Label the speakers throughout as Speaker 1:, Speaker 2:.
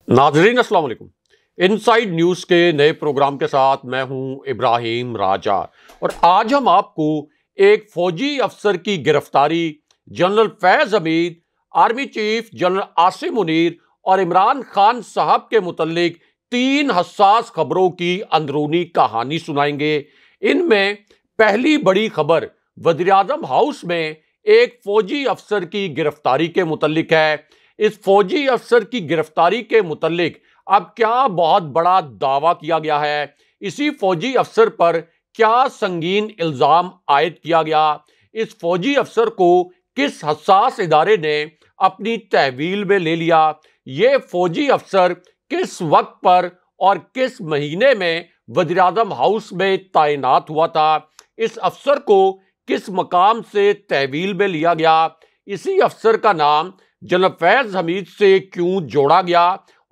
Speaker 1: नाजरीन अस्सलाम वालेकुम। इनसाइड न्यूज़ के नए प्रोग्राम के साथ मैं हूं इब्राहिम राजा और आज हम आपको एक फौजी अफसर की गिरफ्तारी, general Faiz Hamid, army chief general Asim Munir और इमरान खान साहब के मुतल्लिक 3 हसास खबरों की अंदरूनी कहानी सुनाएंगे। इनमें पहली बड़ी खबर वज़ीर-ए-आज़म हाउस में एक फौजी अफसर की गिरफ्तारी के मुतल्लिक है। इस फौजी अफसर की गिरफ्तारी के मुतल्लिक अब क्या बहुत बड़ा दावा किया गया है, इसी फौजी अफसर पर क्या संगीन इल्जाम आयद किया गया, इस फौजी अफसर को किस हसास इदारे ने अपनी तहवील में ले लिया, ये फौजी अफसर किस वक्त पर और किस महीने में वज़ीर-ए-आज़म हाउस में तैनात हुआ था, इस अफसर को किस मकाम से तहवील में लिया गया, इसी अफसर का नाम जनरल फैज हमीद से क्यों जोड़ा गया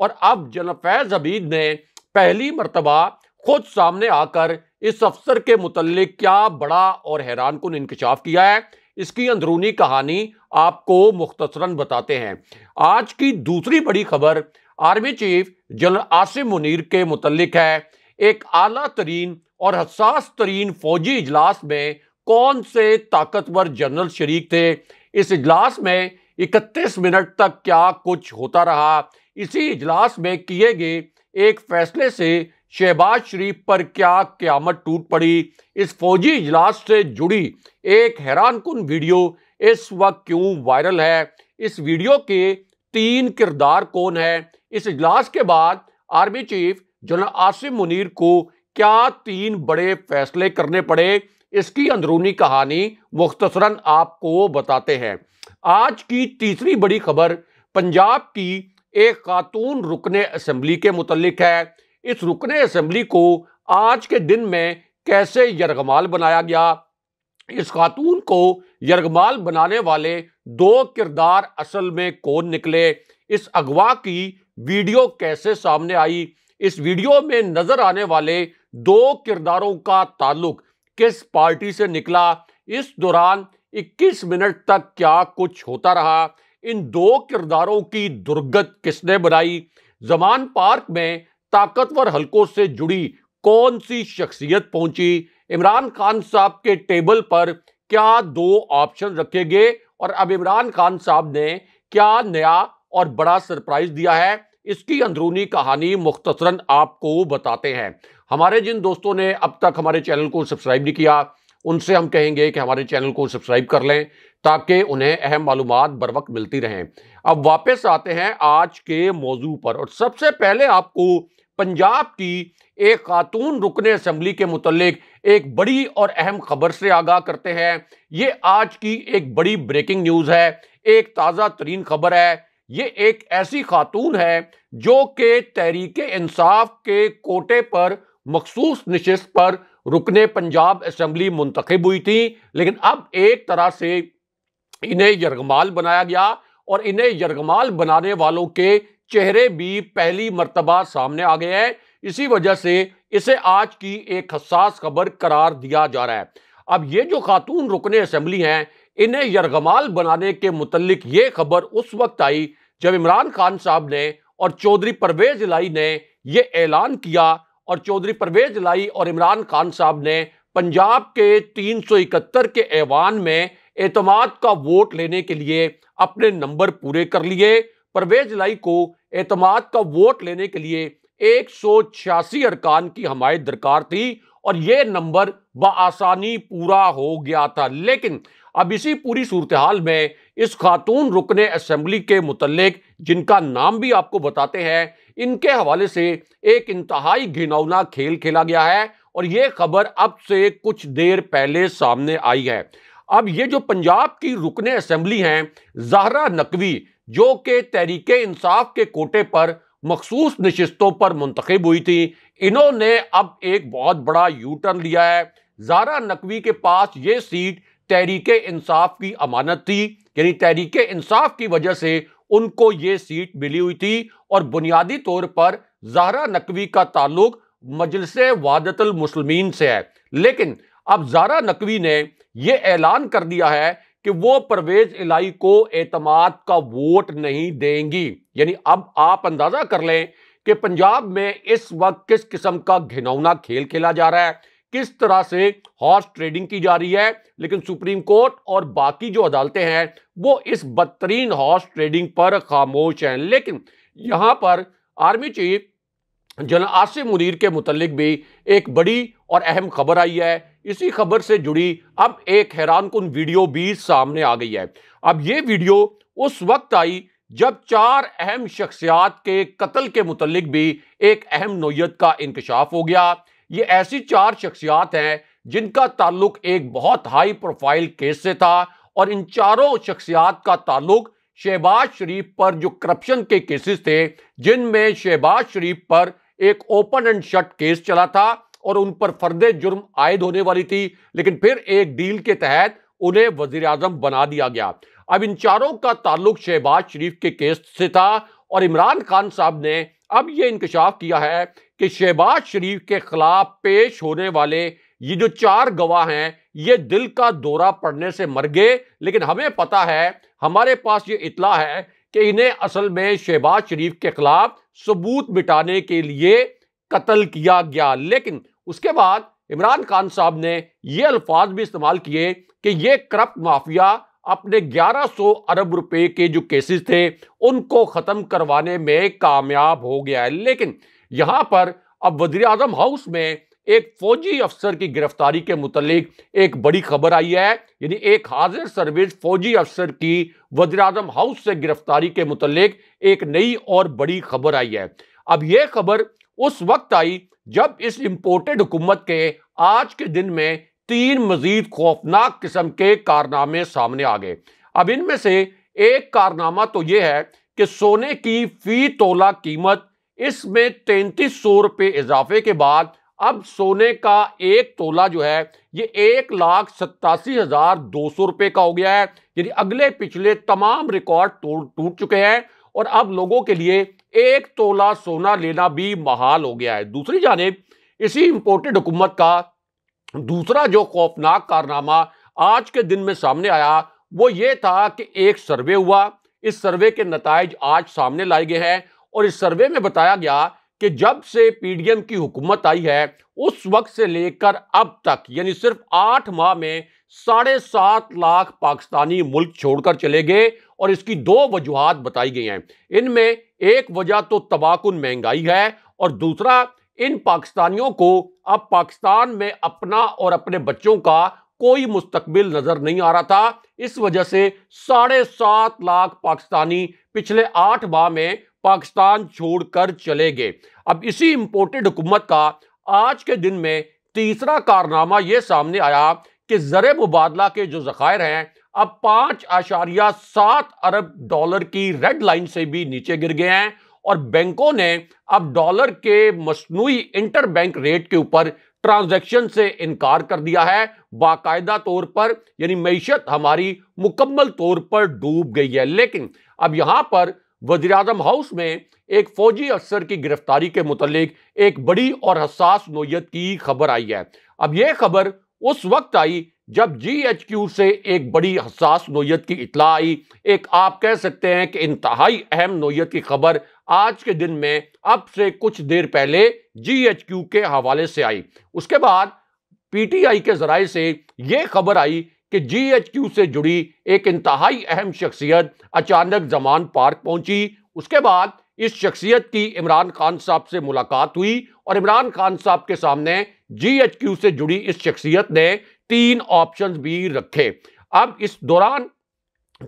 Speaker 1: और अब जनरल फैज हमीद ने पहली मर्तबा खुद सामने आकर इस अफसर के मुतल्लिक क्या बड़ा और हैरानकुन इंकशाफ किया है, इसकी अंदरूनी कहानी आपको मुख्तसरन बताते हैं। आज की दूसरी बड़ी खबर army chief general Asim Munir के मुतल्लिक है। एक आला तरीन और हसास तरीन फौजी इजलास में कौन से ताकतवर जनरल शरीक थे, इस इजलास में 31 मिनट तक क्या कुछ होता रहा, इसी इजलास में किए गए एक फैसले से शहबाज शरीफ पर क्या क़यामत टूट पड़ी, इस फौजी इजलास से जुड़ी एक हैरानकुन वीडियो इस वक्त क्यों वायरल है, इस वीडियो के 3 किरदार कौन है, इस इजलास के बाद army chief general Asim Munir को क्या 3 बड़े फैसले करने पड़े, इसकी अंदरूनी कहानी मुख्तसरन आपको बताते हैं। आज की तीसरी बड़ी खबर पंजाब की एक खातून रुकने असेंबली के मुतल्लिक है। इस रुकने असेंबली को आज के दिन में कैसे यरगमाल बनाया गया, इस खातून को यरगमाल बनाने वाले 2 किरदार असल में कौन निकले, इस अगवा की वीडियो कैसे सामने आई, इस वीडियो में नजर आने वाले 2 किरदारों का ताल्लुक किस पार्टी से निकला, इस दौरान 21 मिनट तक क्या कुछ होता रहा, इन 2 किरदारों की दुर्गत किसने बनाई, जमान पार्क में ताकतवर हलकों से जुड़ी कौन सी शख्सियत पहुंची, इमरान खान साहब के टेबल पर क्या 2 ऑप्शन रखे गए और अब इमरान खान साहब ने क्या नया और बड़ा सरप्राइज दिया है, इसकी अंदरूनी कहानी मुख्तसरन आपको बताते हैं। हमारे जिन दोस्तों ने अब तक हमारे चैनल को सब्सक्राइब नहीं किया उनसे हम कहेंगे कि हमारे चैनल को सब्सक्राइब कर लें ताकि उन्हें अहम मालूमात बर वक्त मिलती रहें। अब वापस आते हैं आज के मौजू पर और सबसे पहले आपको पंजाब की एक खातून रुकने असेंबली के मुतल्लिक एक बड़ी और अहम खबर से आगाह करते हैं। ये आज की एक बड़ी ब्रेकिंग न्यूज़ है, एक ताज़ा तरीन खबर है। ये एक ऐसी खातून है जो कि तहरीके इंसाफ के कोटे पर मखसूस नशिस्त पर रुकने पंजाब असेंबली मुंतखब हुई थी, लेकिन अब एक तरह से इन्हें यरगमाल बनाया गया और इन्हें यरगमाल बनाने वालों के चेहरे भी पहली मर्तबा सामने आ गए हैं। इसी वजह से इसे आज की एक हसास खबर करार दिया जा रहा है। अब ये जो खातून रुकने असेंबली हैं, इन्हें यरगमाल बनाने के मुतल्लिक ये खबर उस वक्त आई जब इमरान खान साहब ने और चौधरी परवेज इलाही ने यह ऐलान किया और चौधरी परवेज इलाही और इमरान खान साहब ने पंजाब के 371 के ऐवान में एतमाद का वोट लेने के लिए अपने नंबर पूरे कर लिए। परवेज इलाही को एतमाद का वोट लेने के लिए 186 अरकान की हमायत दरकार थी और यह नंबर बआसानी पूरा हो गया था। लेकिन अब इसी पूरी सूरत हाल में इस खातून रुकने असेंबली के मुतल्लिक, जिनका नाम भी आपको बताते हैं, इनके हवाले से एक इंतहाई घिनौना खेल खेला गया है और यह खबर अब से कुछ देर पहले सामने आई है। अब ये जो पंजाब की रुकने असेंबली हैं, ज़हरा नकवी, जो कि तहरीके इंसाफ के कोटे पर मखसूस नशिस्तों पर मुंतखब हुई थी, इन्होंने अब एक बहुत बड़ा यू टर्न लिया है। ज़हरा नकवी के पास ये सीट तहरीके इंसाफ की अमानत थी, यानी तहरीके इंसाफ की वजह से उनको ये सीट मिली हुई थी और बुनियादी तौर पर ज़हरा नकवी का ताल्लुक मजलिसे वहादतुल मुस्लिमीन से है। लेकिन अब ज़हरा नकवी ने यह ऐलान कर दिया है कि वो परवेज इलाही को एतमाद का वोट नहीं देंगी। यानी अब आप अंदाजा कर लें कि पंजाब में इस वक्त किस किस्म का घिनौना खेल खेला जा रहा है, किस तरह से हॉर्स ट्रेडिंग की जा रही है। लेकिन सुप्रीम कोर्ट और बाकी जो अदालतें हैं वो इस बदतरीन हॉर्स ट्रेडिंग पर खामोश हैं। लेकिन यहां पर army chief general Asim Munir के मुतल्लिक भी एक बड़ी और अहम खबर आई है। इसी खबर से जुड़ी अब एक हैरानकुन वीडियो भी सामने आ गई है। अब ये वीडियो उस वक्त आई जब 4 अहम शख्सियात के कत्ल के मुतल्लिक भी एक अहम नोयत का इंकशाफ हो गया। ये ऐसी 4 शख्सियात हैं जिनका ताल्लुक एक बहुत हाई प्रोफाइल केस से था और इन चारों शख्सियात का ताल्लुक शहबाज शरीफ पर जो करप्शन के केसेस थे, जिनमें शहबाज शरीफ पर एक ओपन एंड शट केस चला था और उन पर फर्दे जुर्म आयद होने वाली थी, लेकिन फिर एक डील के तहत उन्हें वजीर आजम बना दिया गया। अब इन चारों का ताल्लुक शहबाज शरीफ के केस से था और इमरान खान साहब ने अब यह इंकशाफ किया है कि शहबाज शरीफ के खिलाफ पेश होने वाले ये जो 4 गवाह हैं ये दिल का दौरा पड़ने से मर गए। लेकिन हमें पता है, हमारे पास ये इतला है कि इन्हें असल में शहबाज शरीफ के खिलाफ सबूत मिटाने के लिए कत्ल किया गया। लेकिन उसके बाद इमरान खान साहब ने ये अल्फाज भी इस्तेमाल किए कि ये करप्ट माफिया अपने 1100 अरब रुपए के जो केसेस थे उनको खत्म करवाने में कामयाब हो गया है। लेकिन यहां पर अब वजीर आजम हाउस में एक फौजी अफसर की गिरफ्तारी के मुतालिक एक बड़ी खबर आई है। यानी एक हाजिर सर्विस फौजी अफसर की वजीर आजम हाउस से गिरफ्तारी के मुतालिक एक नई और बड़ी खबर आई है। अब यह खबर उस वक्त आई जब इस इंपोर्टेड हुकूमत के आज के दिन में 3 मजीद खौफनाक किस्म के कारनामे सामने आ गए। अब इनमें से एक कारनामा तो यह है कि सोने की फी तोला कीमत इसमें 3300 रुपए इजाफे के बाद अब सोने का 1 तोला जो है ये 1,87,200 रुपए का हो गया है। यानी अगले पिछले तमाम रिकॉर्ड टूट चुके हैं और अब लोगों के लिए 1 तोला सोना लेना भी महाल हो गया है। दूसरी जानिब इसी इंपोर्टेड हुकूमत का दूसरा जो खौफनाक कारनामा आज के दिन में सामने आया वो ये था कि एक सर्वे हुआ। इस सर्वे के नताइज आज सामने लाए गए हैं और इस सर्वे में बताया गया कि जब से पीडीएम की हुकूमत आई है उस वक्त से लेकर अब तक यानी सिर्फ 8 माह में 7.5 लाख पाकिस्तानी मुल्क छोड़कर चले गए और इसकी 2 वजूहात बताई गई हैं। इनमें एक वजह तो तबाहकुन महंगाई है और दूसरा इन पाकिस्तानियों को अब पाकिस्तान में अपना और अपने बच्चों का कोई मुस्तकबिल नजर नहीं आ रहा था। इस वजह से 7.5 लाख पाकिस्तानी पिछले 8 माह में पाकिस्तान छोड़कर चले गए। अब इसी इंपोर्टेड हुकूमत का आज के दिन में तीसरा कारनामा यह सामने आया कि ज़र मुबादला के जो ज़खायर हैं अब 5.7 अरब डॉलर की रेड लाइन से भी नीचे गिर गए हैं और बैंकों ने अब डॉलर के मसनूई इंटर बैंक रेट के ऊपर ट्रांजैक्शन से इनकार कर दिया है बाकायदा तौर पर। यानी मईशत हमारी मुकम्मल तौर पर डूब गई है। लेकिन अब यहां पर वज़ीर आज़म हाउस में एक फौजी अफसर की गिरफ्तारी के मुतालिक एक बड़ी और हसास नोयत की खबर आई है। अब यह खबर उस वक्त आई जब GHQ से एक बड़ी हसास नोयत की इत्ला आई। एक आप कह सकते हैं कि इंतहाई अहम नोयत की खबर आज के दिन में अब से कुछ देर पहले GHQ के हवाले से आई। उसके बाद PTI के जराये से यह खबर आई कि GHQ से जुड़ी एक इंतहाई अहम शख्सियत अचानक जमान पार्क पहुंची। उसके बाद इस शख्सियत की इमरान खान साहब से मुलाकात हुई और इमरान खान साहब के सामने GHQ से जुड़ी इस शख्सियत ने 3 ऑप्शंस भी रखे। अब इस दौरान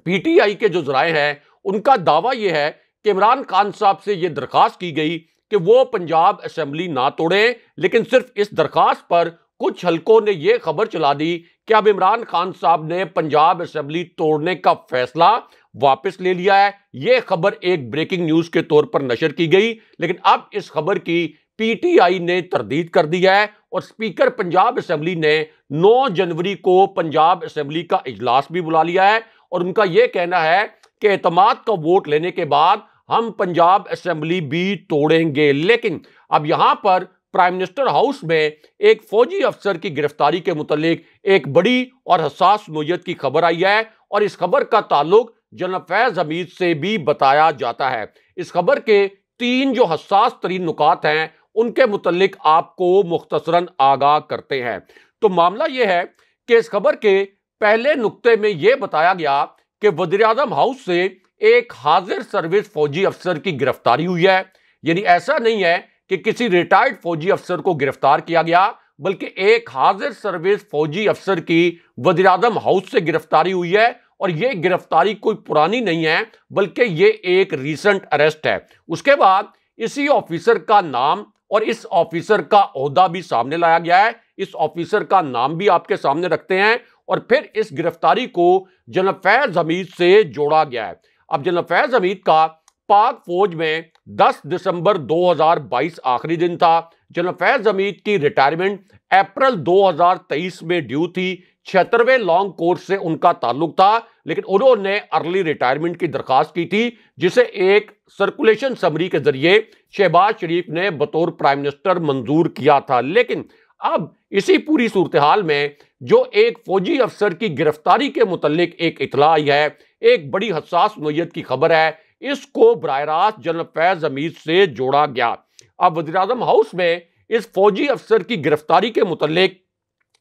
Speaker 1: PTI के जो जराये हैं उनका दावा यह है कि इमरान खान साहब से यह दरखास्त की गई कि वो पंजाब असेंबली ना तोड़े, लेकिन सिर्फ इस दरखास्त पर कुछ हलकों ने यह खबर चला दी कि अब इमरान खान साहब ने पंजाब असेंबली तोड़ने का फैसला वापस ले लिया है। यह खबर एक ब्रेकिंग न्यूज के तौर पर नशर की गई, लेकिन अब इस खबर की PTI ने तरदीद कर दी है और स्पीकर पंजाब असेंबली ने 9 जनवरी को पंजाब असेंबली का इजलास भी बुला लिया है और उनका यह कहना है कि एतमाद का वोट लेने के बाद हम पंजाब असेंबली भी तोड़ेंगे। लेकिन अब यहां पर प्राइम मिनिस्टर हाउस में एक फौजी अफसर की गिरफ्तारी के मुतालिक एक बड़ी और हसास नोयत की खबर आई है और इस खबर का ताल्लुक जनरल फैज हमीद से भी बताया जाता है। इस खबर के 3 जो हसास तरीन नुकात हैं उनके मुतालिक आपको मुख्तसरन आगाह करते हैं। तो मामला यह है कि इस खबर के पहले नुक्ते में यह बताया गया कि वज़ीर-ए-आज़म हाउस से एक हाजिर सर्विस फौजी अफसर की गिरफ्तारी हुई है। यानी ऐसा नहीं है कि किसी रिटायर्ड फौजी अफसर को गिरफ्तार किया गया, बल्कि एक हाजिर सर्विस फौजी अफसर की वज़ीर-ए-आज़म हाउस से गिरफ्तारी हुई है और यह गिरफ्तारी कोई पुरानी नहीं है, बल्कि यह एक रीसेंट अरेस्ट है। उसके बाद इसी ऑफिसर का नाम और इस ऑफिसर का ओहदा भी सामने लाया गया है। इस ऑफिसर का नाम भी आपके सामने रखते हैं और फिर इस गिरफ्तारी को जनरल फैज हमीद से जोड़ा गया है। अब जनरल फैज हमीद का पाक फौज में 10 दिसंबर 2022 आखिरी दिन था। जनरल फैज हमीद की रिटायरमेंट अप्रैल 2023 में ड्यू थी। 76वें लॉन्ग कोर्स से उनका ताल्लुक था, लेकिन उन्होंने अर्ली रिटायरमेंट की दरखास्त की थी, जिसे एक सर्कुलेशन समरी के जरिए शहबाज शरीफ ने बतौर प्राइम मिनिस्टर मंजूर किया था। लेकिन अब इसी पूरी सूरत हाल में जो एक फौजी अफसर की गिरफ्तारी के मुतालिक एक इतला आई है, एक बड़ी हसास नोयत की खबर है, इसको बराह रास्त जनरल फैज हमीद से जोड़ा गया। अब वज़ीर-ए-आज़म हाउस में इस फौजी अफसर की गिरफ्तारी के मुतालिक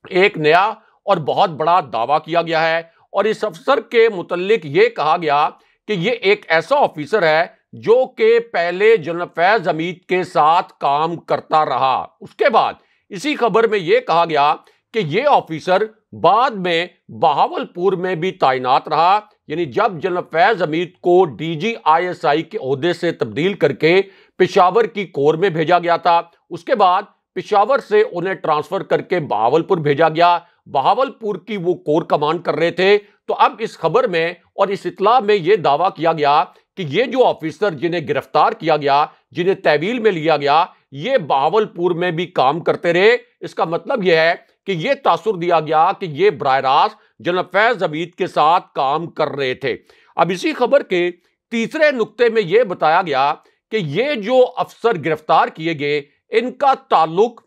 Speaker 1: एक नया और बहुत बड़ा दावा किया गया है और इस अफसर के मुतालिक यह कहा गया कि यह एक ऐसा ऑफिसर है जो कि पहले जनरल फैज हमीद के साथ काम करता रहा। उसके बाद इसी खबर में यह कहा गया कि यह ऑफिसर बाद में बहावलपुर में भी तैनात रहा। यानी जब जनरल फैज हमीद को DGISI के ओहदे से तब्दील करके पेशावर की कोर में भेजा गया था, उसके बाद पेशावर से उन्हें ट्रांसफर करके बहावलपुर भेजा गया। बहावलपुर की वो कोर कमांड कर रहे थे। तो अब इस खबर में और इस इतला में यह दावा किया गया कि ये जो ऑफिसर जिन्हें गिरफ्तार किया गया, जिन्हें तहवील में लिया गया, ये बहावलपुर में भी काम करते रहे। इसका मतलब यह है कि यह तासुर दिया गया कि ये बराह रास्त जनरल फैज हमीद के साथ काम कर रहे थे। अब इसी खबर के तीसरे नुक्ते में यह बताया गया कि ये जो अफसर गिरफ्तार किए गए, इनका ताल्लुक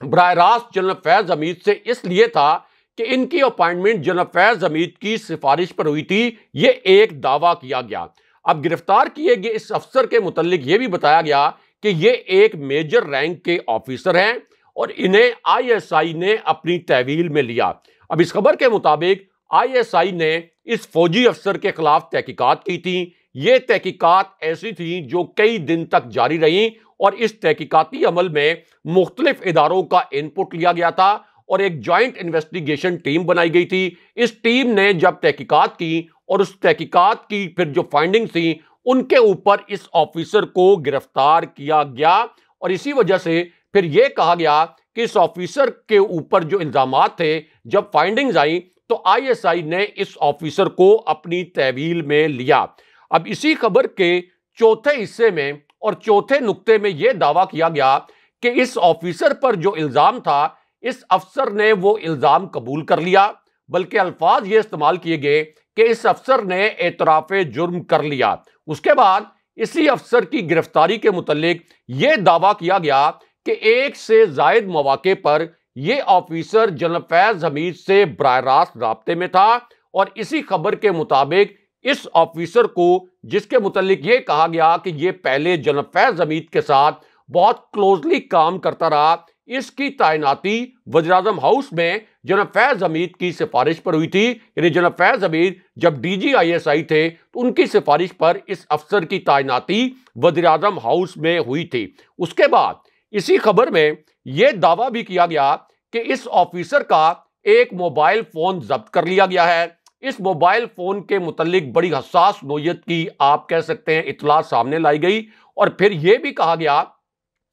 Speaker 1: बराह रास्त जनरल फैज हमीद से इसलिए था कि इनकी अपॉइंटमेंट जनरल फैज हमीद की सिफारिश पर हुई थी। यह एक दावा किया गया। अब गिरफ्तार किए गए इस अफसर के मुतालिक यह भी बताया गया कि ये एक मेजर रैंक के ऑफिसर हैं और इन्हें ISI ने अपनी तहवील में लिया। अब इस खबर के मुताबिक ISI ने इस फौजी अफसर के खिलाफ तहकीकात की थी। ये तहकीकात ऐसी थी जो कई दिन तक जारी रही और इस तहकीकाती अमल में मुख्तलिफ इदारों का इनपुट लिया गया था और एक जॉइंट इन्वेस्टिगेशन टीम बनाई गई थी। इस टीम ने जब तहकीकात की और उस तहकीकात की फिर जो फाइंडिंग थी, उनके ऊपर इस ऑफिसर को गिरफ्तार किया गया और इसी वजह से फिर यह कहा गया कि इस ऑफिसर के ऊपर जो इल्जामात थे, जब फाइंडिंग्स आई तो ISI ने इस ऑफिसर को अपनी तहवील में लिया। अब इसी खबर के चौथे हिस्से में और चौथे नुक्ते में यह दावा किया गया कि इस ऑफिसर पर जो इल्जाम था, इस अफसर ने वो इल्जाम कबूल कर लिया, बल्कि अल्फाज ये इस्तेमाल किए गए कि इस अफसर ने एतराफ़े जुर्म कर लिया। उसके बाद इसी अफसर की गिरफ्तारी के मुतालिक यह दावा किया गया कि एक से जायद मौके पर यह ऑफिसर जनरल फैज हमीद से बराह रास्त राब्ते में था और इसी खबर के मुताबिक इस ऑफिसर को, जिसके मुतालिक यह कहा गया कि यह पहले जनरल फैज हमीद के साथ बहुत क्लोजली काम करता रहा, इसकी तैनाती वज़ीर-ए-आज़म हाउस में जनरल फैज हमीद की सिफारिश पर हुई थी। यानी जनरल फैज हमीद जब DGISI थे तो उनकी सिफारिश पर इस अफसर की तैनाती वज़ीर-ए-आज़म हाउस में हुई थी। उसके बाद इसी खबर में यह दावा भी किया गया कि इस ऑफिसर का एक मोबाइल फोन जब्त कर लिया गया है। इस मोबाइल फोन के मुतालिक बड़ी हसास नोयत की, आप कह सकते हैं, इतला सामने लाई गई और फिर यह भी कहा गया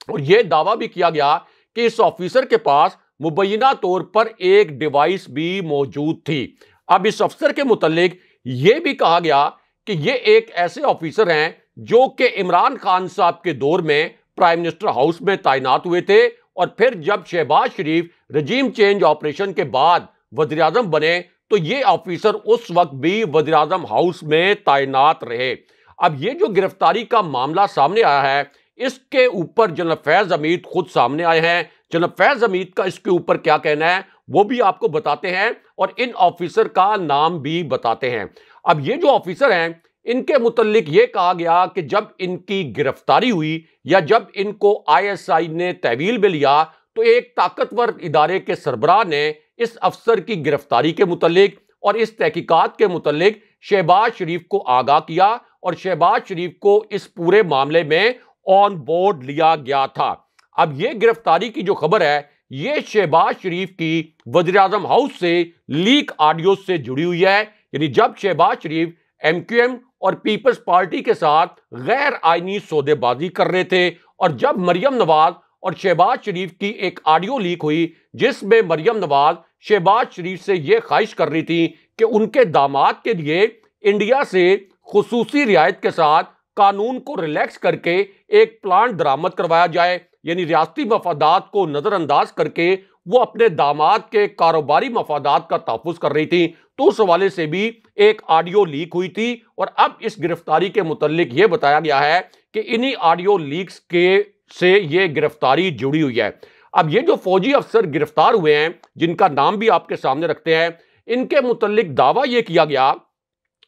Speaker 1: और यह दावा भी किया गया कि इस ऑफिसर के पास मुबैना तौर पर एक डिवाइस भी मौजूद थी। अब इस अफसर के मुतालिक यह भी कहा गया कि यह एक ऐसे ऑफिसर हैं जो कि इमरान खान साहब के दौर में प्राइम मिनिस्टर हाउस में तैनात हुए थे और फिर जब शहबाज शरीफ रजीम चेंज ऑपरेशन के बाद वज़ीर-ए-आज़म बने तो ये ऑफिसर उस वक्त भी वज़ीर-ए-आज़म हाउस में तैनात रहे। अब ये जो गिरफ्तारी का मामला सामने आया है, इसके ऊपर जनरल फैज हमीद खुद सामने आए हैं। जनरल फैज हमीद का इसके ऊपर क्या कहना है वो भी आपको बताते हैं और इन ऑफिसर का नाम भी बताते हैं। अब ये जो ऑफिसर हैं इनके मुतल्लिक ये कहा गया कि जब इनकी गिरफ्तारी हुई या जब इनको आईएसआई ने तहवील में लिया तो एक ताकतवर इदारे के सरबराह ने इस अफसर की गिरफ्तारी के मुतल्लिक और इस तहकीकात के मुतल्लिक शहबाज शरीफ को आगाह किया और शहबाज शरीफ को इस पूरे मामले में ऑन बोर्ड लिया गया था। अब ये गिरफ्तारी की जो खबर है ये शहबाज शरीफ की वज़ीर-ए-आज़म हाउस से लीक ऑडियो से जुड़ी हुई है। यानी जब शहबाज शरीफ एमक्यूएम और पीपल्स पार्टी के साथ गैर आईनी सौदेबाजी कर रहे थे और जब मरियम नवाज और शहबाज शरीफ की एक ऑडियो लीक हुई जिसमें मरियम नवाज शहबाज शरीफ से यह ख्वाहिश कर रही थी कि उनके दामाद के लिए इंडिया से खुसूसी रियायत के साथ कानून को रिलैक्स करके एक प्लान दरामद करवाया जाए, यानी रियासती मफादात को नजरअंदाज करके वो अपने दामाद के कारोबारी मफादात का तहफ़्फ़ुज़ कर रही थी, तो उस हवाले से भी एक ऑडियो लीक हुई थी। और अब इस गिरफ्तारी के मुतल्लिक ये बताया गया है कि इन्हीं ऑडियो लीक्स के से ये गिरफ्तारी जुड़ी हुई है। अब ये जो फौजी अफसर गिरफ्तार हुए हैं जिनका नाम भी आपके सामने रखते हैं, इनके मुतल्लिक दावा ये किया गया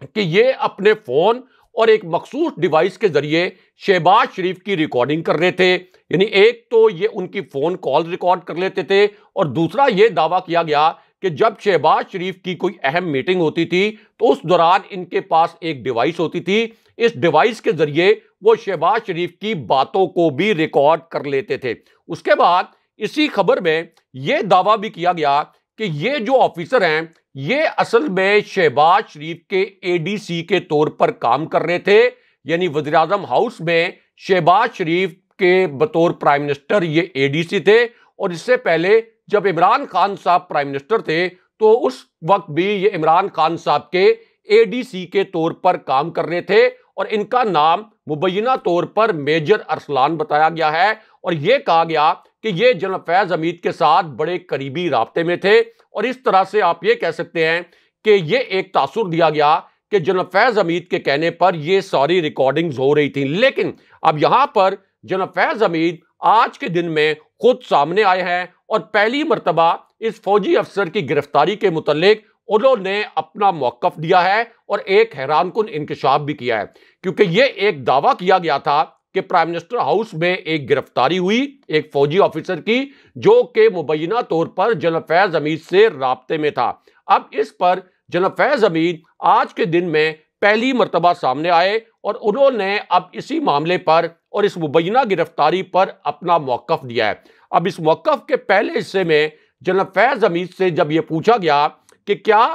Speaker 1: कि ये अपने फोन और एक मखसूस डिवाइस के जरिए शहबाज शरीफ की रिकॉर्डिंग कर रहे थे। यानी एक तो ये उनकी फोन कॉल रिकॉर्ड कर लेते थे और दूसरा ये दावा किया गया कि जब शहबाज शरीफ की कोई अहम मीटिंग होती थी तो उस दौरान इनके पास एक डिवाइस होती थी, इस डिवाइस के जरिए वो शहबाज शरीफ की बातों को भी रिकॉर्ड कर लेते थे। उसके बाद इसी खबर में यह दावा भी किया गया कि ये जो ऑफिसर हैं ये असल में शहबाज शरीफ के एडीसी के तौर पर काम कर रहे थे। यानी वज़ीर-ए-आज़म हाउस में शहबाज शरीफ के बतौर प्राइम मिनिस्टर ये एडीसी थे और इससे पहले जब इमरान खान साहब प्राइम मिनिस्टर थे तो उस वक्त भी ये इमरान खान साहब के एडीसी के तौर पर काम कर रहे थे और इनका नाम मुबैना तौर पर मेजर अरसलान बताया गया है। और यह कहा गया कि ये जनरल फैज हमीद के साथ बड़े करीबी राब्ते में थे और इस तरह से आप ये कह सकते हैं कि ये एक तासुर दिया गया कि जनरल फैज हमीद के कहने पर ये सारी रिकॉर्डिंग्स हो रही थी। लेकिन अब यहां पर जनरल फैज हमीद आज के दिन में खुद सामने आए हैं और पहली मर्तबा इस फौजी अफसर की गिरफ्तारी के मुतल्लिक उन्होंने अपना मौक़िफ़ दिया है और एक हैरानकुन इंकशाफ भी किया है, क्योंकि ये एक दावा किया गया था कि प्राइम मिनिस्टर हाउस में एक गिरफ्तारी हुई एक फौजी ऑफिसर की जो कि मुबैना तौर पर जनरल फैज हमीद से राब्ते में था। अब इस पर जनरल फैज हमीद आज के दिन में पहली मर्तबा सामने आए और उन्होंने अब इसी मामले पर और इस मुबैना गिरफ्तारी पर अपना मौक़िफ़ दिया है। अब इस मौक़िफ़ के पहले हिस्से में जनरल फैज हमीद से जब यह पूछा गया कि क्या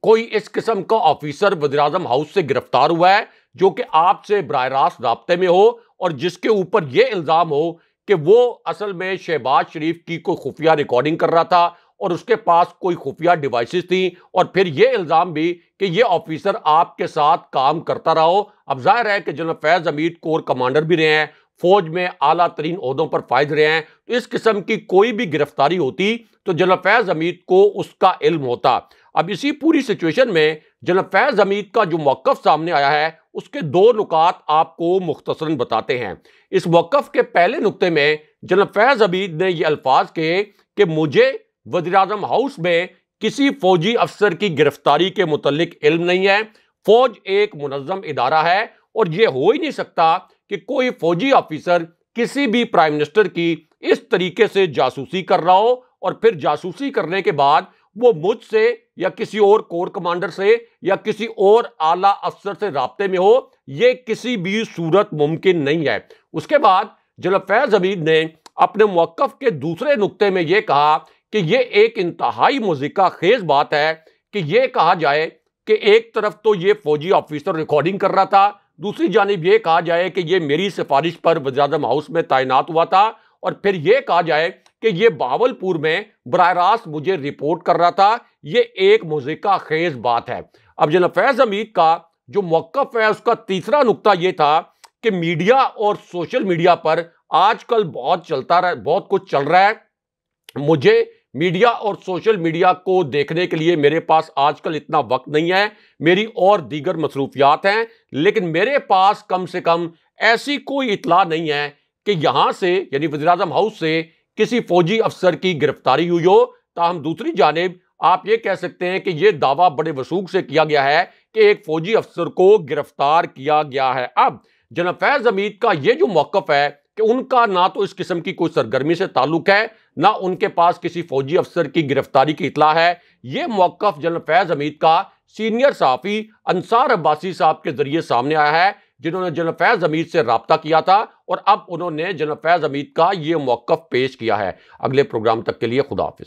Speaker 1: कोई इस किस्म का ऑफिसर वज़ीर-ए-आज़म हाउस से गिरफ्तार हुआ है जो कि आपसे बराह रास्त राब्ते में हो और जिसके ऊपर यह इल्ज़ाम हो कि वो असल में शहबाज शरीफ की कोई खुफिया रिकॉर्डिंग कर रहा था और उसके पास कोई खुफिया डिवाइसेस थी और फिर यह इल्ज़ाम भी कि यह ऑफिसर आपके साथ काम करता रहा हो। अब जाहिर है कि general Faiz Hamid core commander भी रहे हैं, फौज में आला तरीन ओहदों पर फायज रहे हैं, तो इस किस्म की कोई भी गिरफ्तारी होती तो जनरल फैज हमीद को उसका इल्म होता। अब इसी पूरी सिचुएशन में जनरल फैज हमीद का जो मौक़िफ़ सामने आया है उसके दो नुकात आपको मुख्तसरन बताते हैं। इस मौक़िफ़ के पहले नुक्ते में जनरल फैज हमीद ने यह अल्फाज कहे कि मुझे वज़ीर-ए-आज़म हाउस में किसी फौजी अफसर की गिरफ्तारी के मुतल्लिक इल्म नहीं है। फौज एक मुनज़्ज़म इदारा है और यह हो ही नहीं सकता कि कोई फौजी ऑफिसर किसी भी प्राइम मिनिस्टर की इस तरीके से जासूसी कर रहा हो और फिर जासूसी करने के बाद वो मुझसे या किसी और कोर कमांडर से या किसी और आला अफसर से राब्ते में हो, ये किसी भी सूरत मुमकिन नहीं है। उसके बाद जनरल फैज हमीद ने अपने मौक़िफ़ के दूसरे नुक्ते में यह कहा कि यह एक इंतहाई मुज़िका खेज बात है कि यह कहा जाए कि एक तरफ तो ये फौजी ऑफिसर रिकॉर्डिंग कर रहा था, दूसरी जानिब यह कहा जाए कि यह मेरी सिफारिश पर वज़ीर-ए-आज़म हाउस में तैनात हुआ था और फिर यह कहा जाए कि यह बहावलपुर में बराह रास्त मुझे रिपोर्ट कर रहा था। यह एक मुज़िका खेज बात है। अब जनरल फैज हमीद का जो मौक़िफ़ है उसका तीसरा नुक्ता यह था कि मीडिया और सोशल मीडिया पर आजकल बहुत कुछ चल रहा है। मुझे मीडिया और सोशल मीडिया को देखने के लिए मेरे पास आजकल इतना वक्त नहीं है, मेरी और दीगर मसरूफियात हैं, लेकिन मेरे पास कम से कम ऐसी कोई इतला नहीं है कि यहां से यानी वज़ीर-ए-आज़म हाउस से किसी फौजी अफसर की गिरफ्तारी हुई हो। ताहम दूसरी जानिब आप ये कह सकते हैं कि यह दावा बड़े वसूख से किया गया है कि एक फौजी अफसर को गिरफ्तार किया गया है। अब जनाब फैज हमीद का यह जो मौकफ है कि उनका ना तो इस किस्म की कोई सरगर्मी से ताल्लुक है, ना उनके पास किसी फौजी अफसर की गिरफ्तारी की इतला है। यह मौकफ जनाब फैज हमीद का सीनियर सहाफी अंसार अब्बासी साहब के जरिए सामने आया है, जिन्होंने जनाब फैज हमीद से राब्ता किया था और अब उन्होंने जनाब फैज हमीद का यह मौकफ पेश किया है। अगले प्रोग्राम तक के लिए खुदा हाफिज।